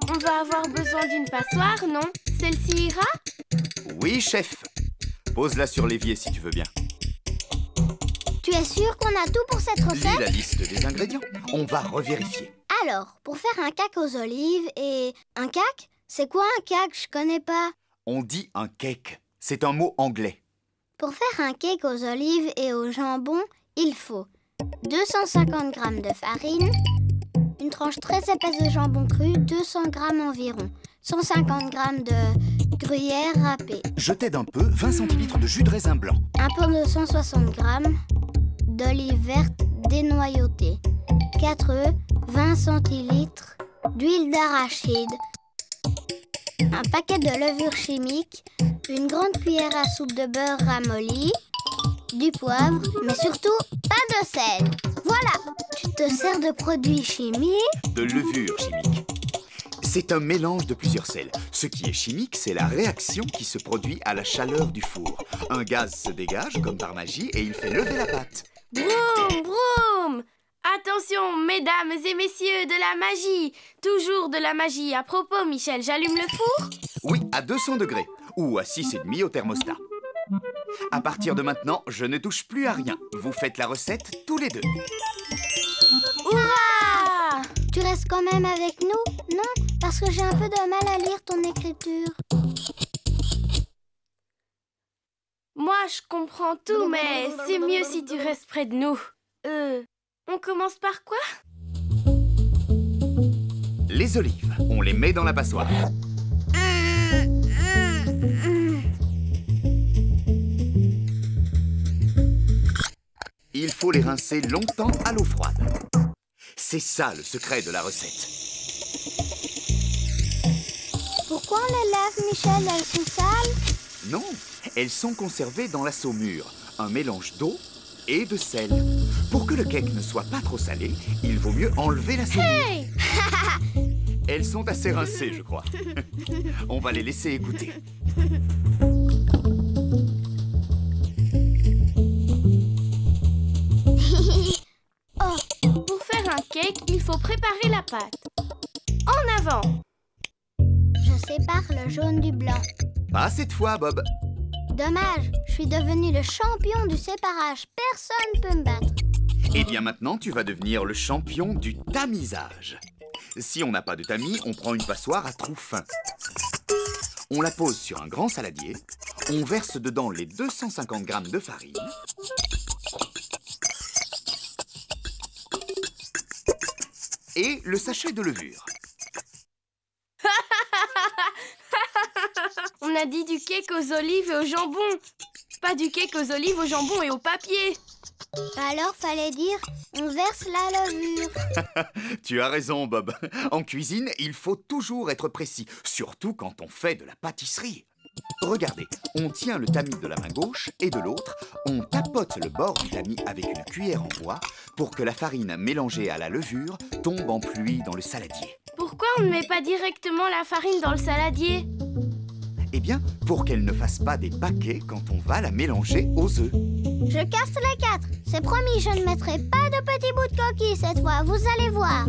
On va avoir besoin d'une passoire, non? Celle-ci ira? Oui, chef. Pose-la sur l'évier si tu veux bien. Tu es sûr qu'on a tout pour cette Lis recette? la liste des ingrédients. On va revérifier. Alors, pour faire un cake aux olives et... Un cake? C'est quoi un cake? Je connais pas. On dit un cake. C'est un mot anglais. Pour faire un cake aux olives et au jambon, il faut 250 g de farine, une tranche très épaisse de jambon cru, 200 g environ, 150 g de gruyère râpée, Je t'aide un peu, 20 centilitres de jus de raisin blanc. un peu de 160 g d'olive verte dénoyautée, 4 œufs, 20 centilitres d'huile d'arachide, un paquet de levure chimique, une grande cuillère à soupe de beurre ramolli, du poivre, mais surtout pas de sel. Voilà, tu te sers de produits chimiques. De levure chimique. C'est un mélange de plusieurs sels. Ce qui est chimique, c'est la réaction qui se produit à la chaleur du four. Un gaz se dégage, comme par magie, et il fait lever la pâte. Broum, broum! Attention, mesdames et messieurs, de la magie! Toujours de la magie. À propos, Michel, j'allume le four? Oui, à 200 degrés. Ou à 6,5 au thermostat. À partir de maintenant, je ne touche plus à rien. Vous faites la recette tous les deux. Hurrah! Tu restes quand même avec nous, non? Parce que j'ai un peu de mal à lire ton écriture. Moi, je comprends tout, mais c'est mieux si tu restes près de nous. On commence par quoi? Les olives, on les met dans la passoire. Il faut les rincer longtemps à l'eau froide. C'est ça le secret de la recette. Pourquoi on les lave, Michel? Elles sont sales? Non, elles sont conservées dans la saumure, un mélange d'eau et de sel. Pour que le cake ne soit pas trop salé, il vaut mieux enlever la saumure. Hey! Elles sont assez rincées, je crois. On va les laisser égoutter. Oh, pour faire un cake, il faut préparer la pâte. En avant! Je sépare le jaune du blanc. Pas cette fois, Bob. Dommage, je suis devenu le champion du séparage. Personne peut me battre. Eh bien maintenant, tu vas devenir le champion du tamisage. Si on n'a pas de tamis, on prend une passoire à trous fins. On la pose sur un grand saladier. On verse dedans les 250 g de farine. Et le sachet de levure. On a dit du cake aux olives et au jambon. Pas du cake aux olives, au jambon et au papier. Alors, fallait dire, on verse la levure. Tu as raison, Bob. En cuisine, il faut toujours être précis, surtout quand on fait de la pâtisserie. Regardez, on tient le tamis de la main gauche et de l'autre, on tapote le bord du tamis avec une cuillère en bois pour que la farine mélangée à la levure tombe en pluie dans le saladier. Pourquoi on ne met pas directement la farine dans le saladier? Eh bien, pour qu'elle ne fasse pas des paquets quand on va la mélanger aux œufs. Je casse les 4. C'est promis, je ne mettrai pas de petits bouts de coquille cette fois, vous allez voir.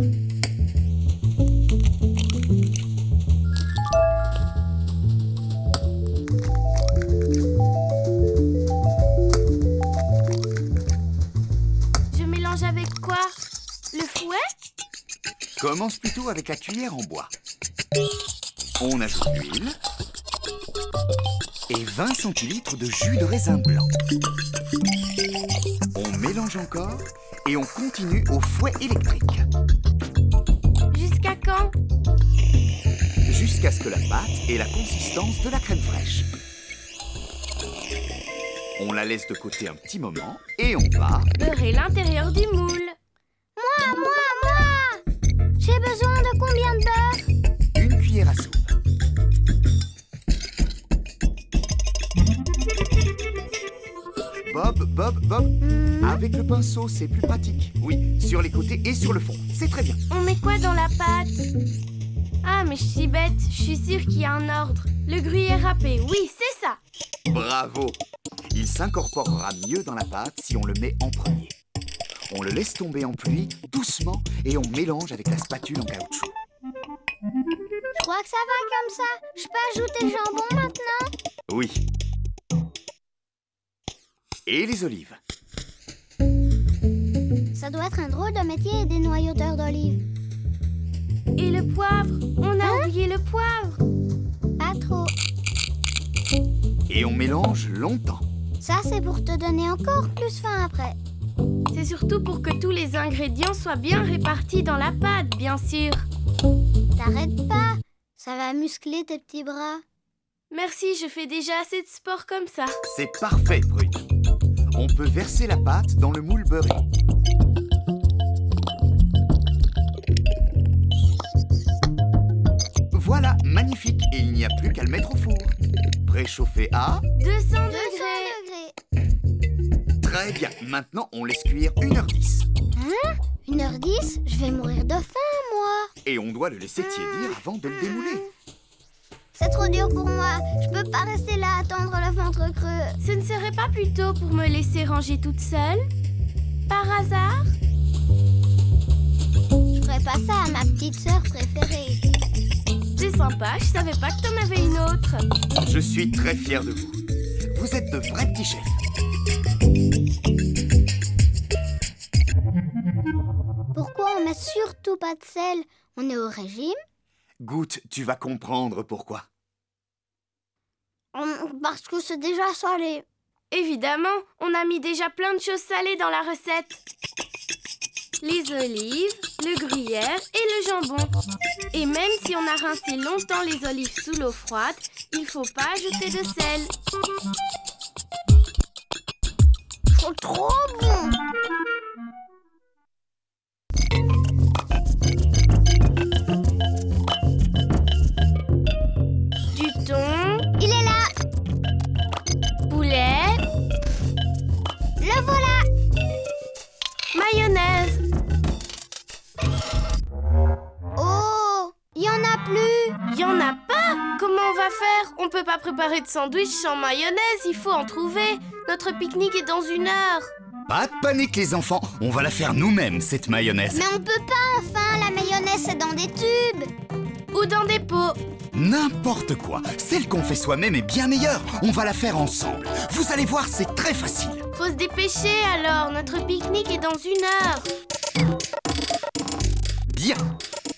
Je mélange avec quoi? Le fouet? Commence plutôt avec la cuillère en bois. On ajoute l'huile et 20 centilitres de jus de raisin blanc. On mélange encore et on continue au fouet électrique. Jusqu'à quand? Jusqu'à ce que la pâte ait la consistance de la crème fraîche. On la laisse de côté un petit moment et on va... beurrer l'intérieur du moule. Moi! J'ai besoin de combien de beurre? Une cuillère à soupe. Bob. Avec le pinceau, c'est plus pratique. Oui, sur les côtés et sur le fond. C'est très bien. On met quoi dans la pâte? Ah, mais je suis bête. Je suis sûre qu'il y a un ordre. Le gruyère râpé, oui, c'est ça. Bravo. Il s'incorporera mieux dans la pâte si on le met en premier. On le laisse tomber en pluie, doucement, et on mélange avec la spatule en caoutchouc. Je crois que ça va comme ça. Je peux ajouter le jambon maintenant? Oui. Et les olives. Ça doit être un drôle de métier des noyauteurs d'olives. Et le poivre? On a oublié le poivre. Pas trop. Et on mélange longtemps. Ça, c'est pour te donner encore plus faim après. C'est surtout pour que tous les ingrédients soient bien répartis dans la pâte, bien sûr. T'arrêtes pas. Ça va muscler tes petits bras. Merci, je fais déjà assez de sport comme ça. C'est parfait, Prune. On peut verser la pâte dans le moule beurré. Voilà, magnifique. Et il n'y a plus qu'à le mettre au four. Préchauffé à 200 200 degrés. degrés. Très bien. Maintenant, on laisse cuire 1h10. Hein? 1h10? Je vais mourir de faim, moi. Et on doit le laisser tiédir avant de le démouler. C'est trop dur pour moi. Je peux pas rester là à attendre le ventre creux. Ce ne serait pas plutôt pour me laisser ranger toute seule? Par hasard? Je ferais pas ça à ma petite sœur préférée. C'est sympa, je savais pas que t'en avais une autre. Je suis très fier de vous. Vous êtes de vrais petits chefs. Pourquoi on met surtout pas de sel? On est au régime? Goûte, tu vas comprendre pourquoi. Parce que c'est déjà salé. Évidemment, on a mis déjà plein de choses salées dans la recette. Les olives, le gruyère et le jambon. Et même si on a rincé longtemps les olives sous l'eau froide, il faut pas ajouter de sel. C'est trop bon! Du thon, Il est là! poulet, Le voilà! mayonnaise. Oh! Il y en a plus! Y en a pas? Comment on va faire? On peut pas préparer de sandwich sans mayonnaise, il faut en trouver. Notre pique-nique est dans 1 heure. Pas de panique, les enfants. On va la faire nous-mêmes, cette mayonnaise. Mais on peut pas, enfin! La mayonnaise, c'est dans des tubes! Ou dans des pots. N'importe quoi. Celle qu'on fait soi-même est bien meilleure. On va la faire ensemble. Vous allez voir, c'est très facile. Faut se dépêcher alors, notre pique-nique est dans 1 heure. Bien.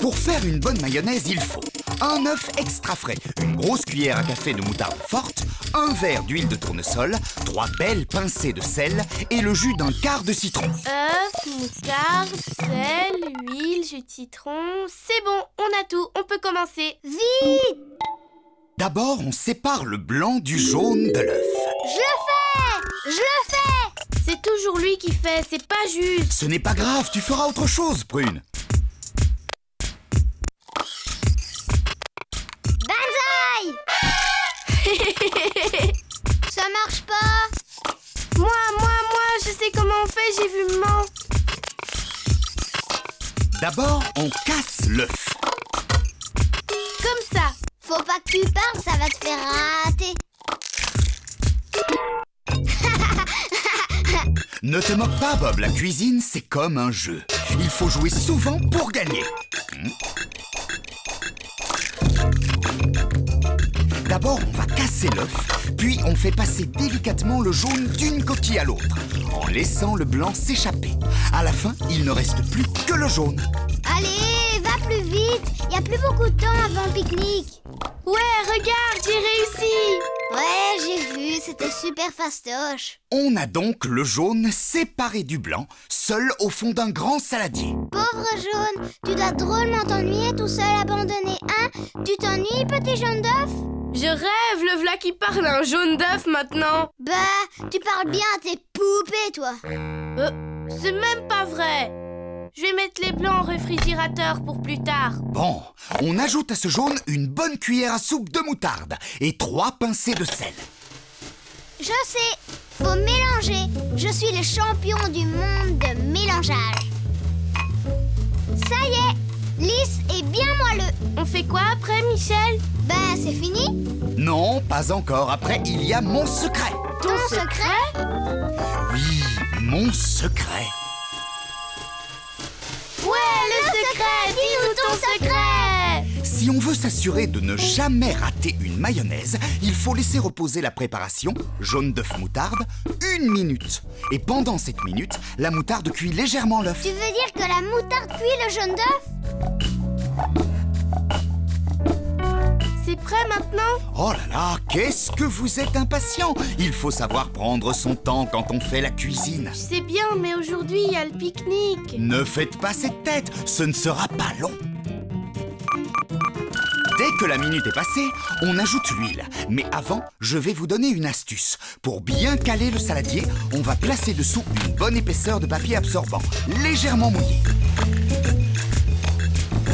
Pour faire une bonne mayonnaise, il faut un œuf extra frais, une grosse cuillère à café de moutarde forte, un verre d'huile de tournesol, 3 belles pincées de sel et le jus d'un quart de citron. Œuf, moutarde, sel, huile, jus de citron. C'est bon, on a tout, on peut commencer. Vite! D'abord, on sépare le blanc du jaune de l'œuf. Je le fais! Je le fais! C'est toujours lui qui fait, c'est pas juste. Ce n'est pas grave, tu feras autre chose, Prune. Banzai! Ça marche pas! Moi, je sais comment on fait, j'ai vu maman. D'abord, on casse l'œuf. Comme ça. Faut pas que tu parles, ça va te faire rater. Ne te moque pas, Bob, la cuisine, c'est comme un jeu. Il faut jouer souvent pour gagner. D'abord, on va casser l'œuf, puis on fait passer délicatement le jaune d'une coquille à l'autre, en laissant le blanc s'échapper. À la fin, il ne reste plus que le jaune. Allez, va plus vite! Y a plus beaucoup de temps avant le pique-nique. Ouais, regarde, j'ai réussi. Ouais, j'ai vu, c'était super fastoche. On a donc le jaune séparé du blanc, seul au fond d'un grand saladier. Pauvre jaune, tu dois drôlement t'ennuyer tout seul abandonné, hein? Tu t'ennuies, petit jaune d'œuf? Je rêve, le v'là qui parle un jaune d'œuf maintenant. Bah, tu parles bien à tes poupées, toi. C'est même pas vrai. Je vais mettre les blancs au réfrigérateur pour plus tard. Bon, on ajoute à ce jaune une bonne cuillère à soupe de moutarde et 3 pincées de sel. Je sais, Faut mélanger. Je suis le champion du monde de mélangeage. Ça y est, lisse et bien moelleux. On fait quoi après, Michel? Ben, c'est fini. Non, pas encore. Après, il y a mon secret. Ton secret? Oui, mon secret. Ouais, le secret! Dis-nous ton secret! Si on veut s'assurer de ne jamais rater une mayonnaise, il faut laisser reposer la préparation, jaune d'œuf moutarde, 1 minute. Et pendant cette minute, la moutarde cuit légèrement l'œuf. Tu veux dire que la moutarde cuit le jaune d'œuf? C'est prêt maintenant? Oh là là, qu'est-ce que vous êtes impatient! Il faut savoir prendre son temps quand on fait la cuisine. Je sais bien, mais aujourd'hui, il y a le pique-nique. Ne faites pas cette tête, ce ne sera pas long. Dès que la minute est passée, on ajoute l'huile. Mais avant, je vais vous donner une astuce. Pour bien caler le saladier, on va placer dessous une bonne épaisseur de papier absorbant, légèrement mouillé.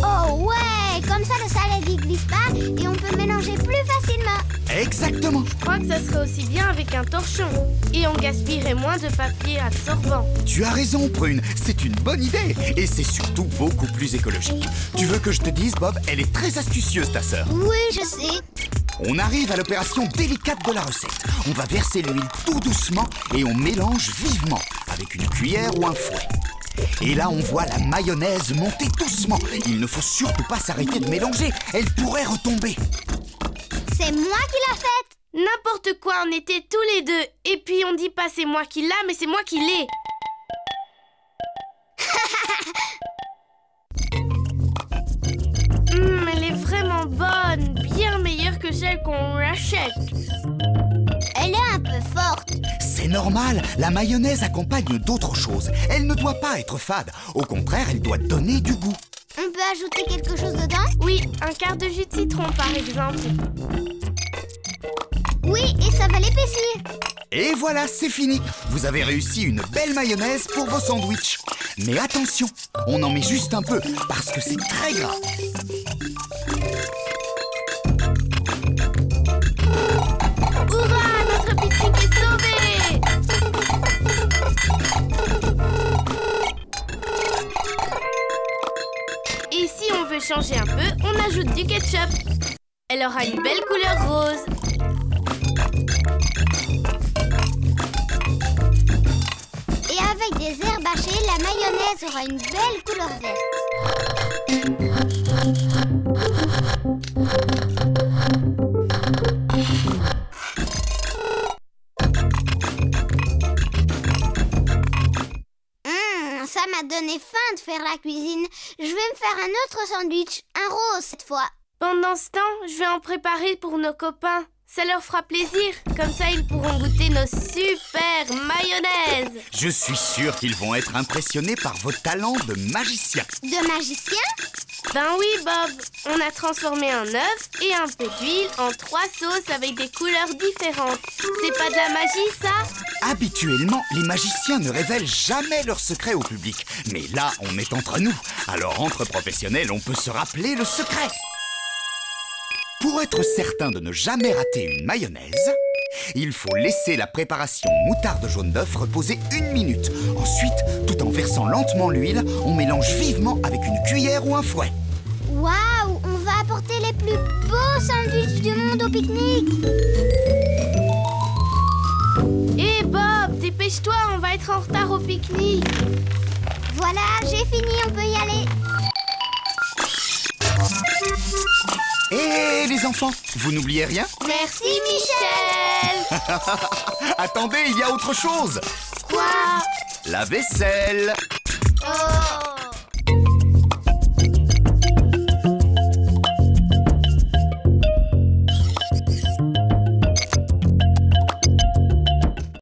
Oh ouais, comme ça le saladier glisse pas et on peut mélanger plus facilement. Exactement. Je crois que ça serait aussi bien avec un torchon. Et on gaspillerait moins de papier absorbant. Tu as raison, Prune, c'est une bonne idée. Et c'est surtout beaucoup plus écologique. Tu veux que je te dise, Bob, elle est très astucieuse, ta sœur. Oui, je sais. On arrive à l'opération délicate de la recette. On va verser l'huile tout doucement et on mélange vivement avec une cuillère ou un fouet. Et là, on voit la mayonnaise monter doucement. Il ne faut surtout pas s'arrêter de mélanger. Elle pourrait retomber. C'est moi qui l'a faite. N'importe quoi, on était tous les deux. Et puis on dit pas c'est moi qui l'a, mais c'est moi qui l'ai. Elle est vraiment bonne. Bien meilleure que celle qu'on achète. Elle est un peu forte. C'est normal, la mayonnaise accompagne d'autres choses. Elle ne doit pas être fade. Au contraire, elle doit donner du goût. On peut ajouter quelque chose dedans? Oui, un quart de jus de citron par exemple. Oui, et ça va l'épaissir. Et voilà, c'est fini. Vous avez réussi une belle mayonnaise pour vos sandwichs. Mais attention, on en met juste un peu parce que c'est très gras. Hurrah, notre pique-nique est sauvé! Et si on veut changer un peu, on ajoute du ketchup. Elle aura une belle couleur rose. Et avec des herbes hachées, la mayonnaise aura une belle couleur verte. Ça m'a donné faim de faire la cuisine. Je vais me faire un autre sandwich, un rose cette fois. Pendant ce temps, je vais en préparer pour nos copains. Ça leur fera plaisir. Comme ça, ils pourront goûter nos super mayonnaises. Je suis sûr qu'ils vont être impressionnés par vos talents de magicien. De magicien? Ben oui, Bob. On a transformé un œuf et un peu d'huile en 3 sauces avec des couleurs différentes. C'est pas de la magie, ça? Habituellement, les magiciens ne révèlent jamais leurs secrets au public. Mais là, on est entre nous. Alors, entre professionnels, on peut se rappeler le secret. Pour être certain de ne jamais rater une mayonnaise, il faut laisser la préparation moutarde jaune d'œuf reposer 1 minute. Ensuite, tout en versant lentement l'huile, on mélange vivement avec une cuillère ou un fouet. Waouh, on va apporter les plus beaux sandwichs du monde au pique-nique. Hé Bob, dépêche-toi, on va être en retard au pique-nique. Voilà, j'ai fini, on peut y aller. Et les enfants, vous n'oubliez rien? Merci Michel. Attendez, il y a autre chose. Quoi? La vaisselle. Oh.